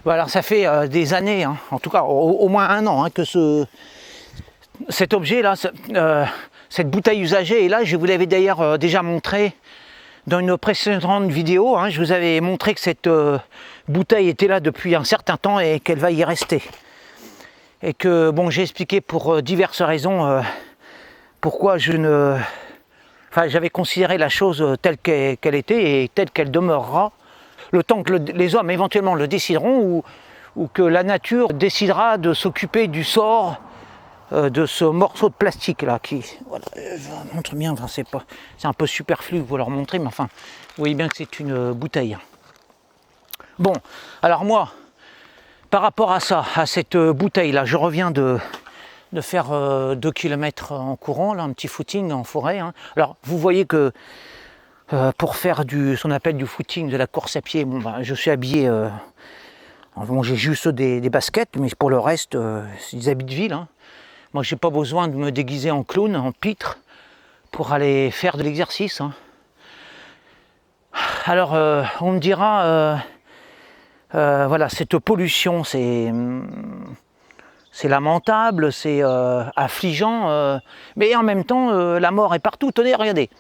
Alors ça fait des années, hein, en tout cas au moins un an, hein, que cet objet-là, cette bouteille usagée est là. Je vous l'avais d'ailleurs déjà montré dans une précédente vidéo. Hein, je vous avais montré que cette bouteille était là depuis un certain temps et qu'elle va y rester. Et que, bon, j'ai expliqué pour diverses raisons pourquoi j'avais considéré la chose telle qu'elle était et telle qu'elle demeurera, le temps que les hommes éventuellement le décideront ou que la nature décidera de s'occuper du sort de ce morceau de plastique là qui, voilà, je vous montre bien, enfin, c'est un peu superflu vous leur montrer, mais enfin, vous voyez bien que c'est une bouteille. Bon, alors moi, par rapport à ça, à cette bouteille là, je reviens de faire 2 km en courant, là, un petit footing en forêt. Hein. Alors vous voyez que pour faire ce qu'on appelle du footing, de la course à pied, bon, je suis habillé, bon, j'ai juste des baskets, mais pour le reste, c'est des habits de ville. Hein. Moi, j'ai pas besoin de me déguiser en clown, en pitre, pour aller faire de l'exercice. Hein. Alors, on me dira, voilà, cette pollution, c'est lamentable, c'est affligeant, mais en même temps, la mort est partout. Tenez, regardez.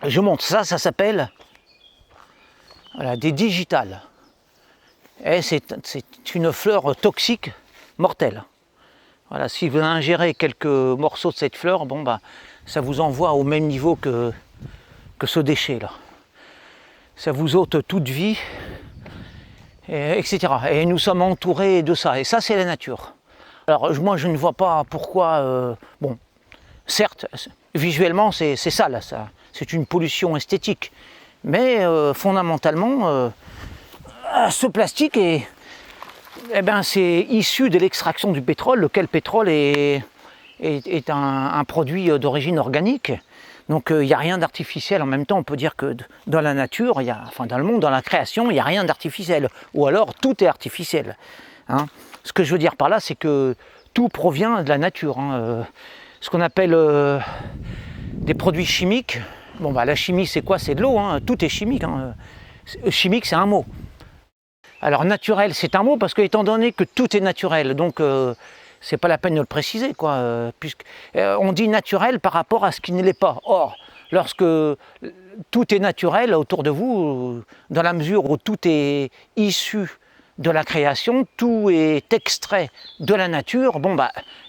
Je montre ça, ça s'appelle voilà, des digitales. Et c'est une fleur toxique mortelle. Voilà, si vous ingérez quelques morceaux de cette fleur, bon, ça vous envoie au même niveau que ce déchet-là. Ça vous ôte toute vie, etc. Et nous sommes entourés de ça. Et ça, c'est la nature. Alors, moi, je ne vois pas pourquoi... bon, certes, visuellement, c'est sale, ça. C'est une pollution esthétique. Mais fondamentalement, ce plastique c'est issu de l'extraction du pétrole, lequel pétrole est un produit d'origine organique. Donc il n'y a rien d'artificiel. En même temps, on peut dire que dans la nature, dans le monde, dans la création, il n'y a rien d'artificiel. Ou alors tout est artificiel. Hein. Ce que je veux dire par là, c'est que tout provient de la nature. Hein. Ce qu'on appelle des produits chimiques. Bon, la chimie, c'est quoi? C'est de l'eau. Hein. Tout est chimique. Hein. Chimique, c'est un mot. Alors naturel, c'est un mot parce que étant donné que tout est naturel, donc c'est pas la peine de le préciser, quoi. On dit naturel par rapport à ce qui ne l'est pas. Or, lorsque tout est naturel autour de vous, dans la mesure où tout est issu de la création, tout est extrait de la nature, bon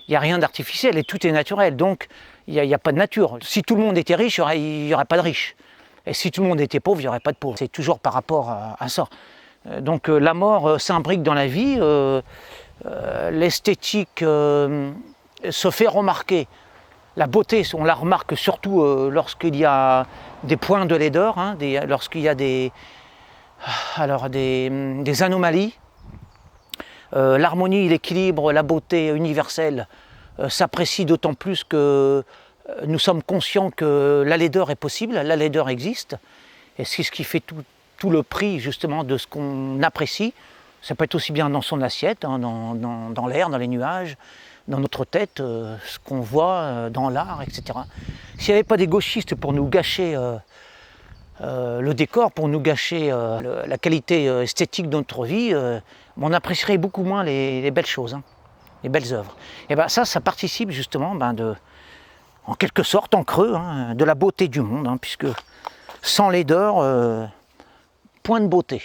il n'y a rien d'artificiel et tout est naturel, donc il n'y a pas de nature. Si tout le monde était riche, il n'y aurait pas de riches. Et si tout le monde était pauvre, il n'y aurait pas de pauvres. C'est toujours par rapport à ça. Donc la mort s'imbrique dans la vie, l'esthétique se fait remarquer. La beauté, on la remarque surtout lorsqu'il y a des points de laideur, hein, lorsqu'il y a des anomalies. L'harmonie, l'équilibre, la beauté universelle s'apprécient d'autant plus que nous sommes conscients que la laideur est possible, la laideur existe, et c'est ce qui fait tout le prix justement de ce qu'on apprécie. Ça peut être aussi bien dans son assiette, hein, dans l'air, dans les nuages, dans notre tête, ce qu'on voit dans l'art, etc. S'il n'y avait pas des gauchistes pour nous gâcher le décor, pour nous gâcher la qualité esthétique de notre vie, on apprécierait beaucoup moins les belles choses, hein, les belles œuvres. Et ça participe justement en quelque sorte, en creux, hein, de la beauté du monde, hein, puisque sans laideur, point de beauté.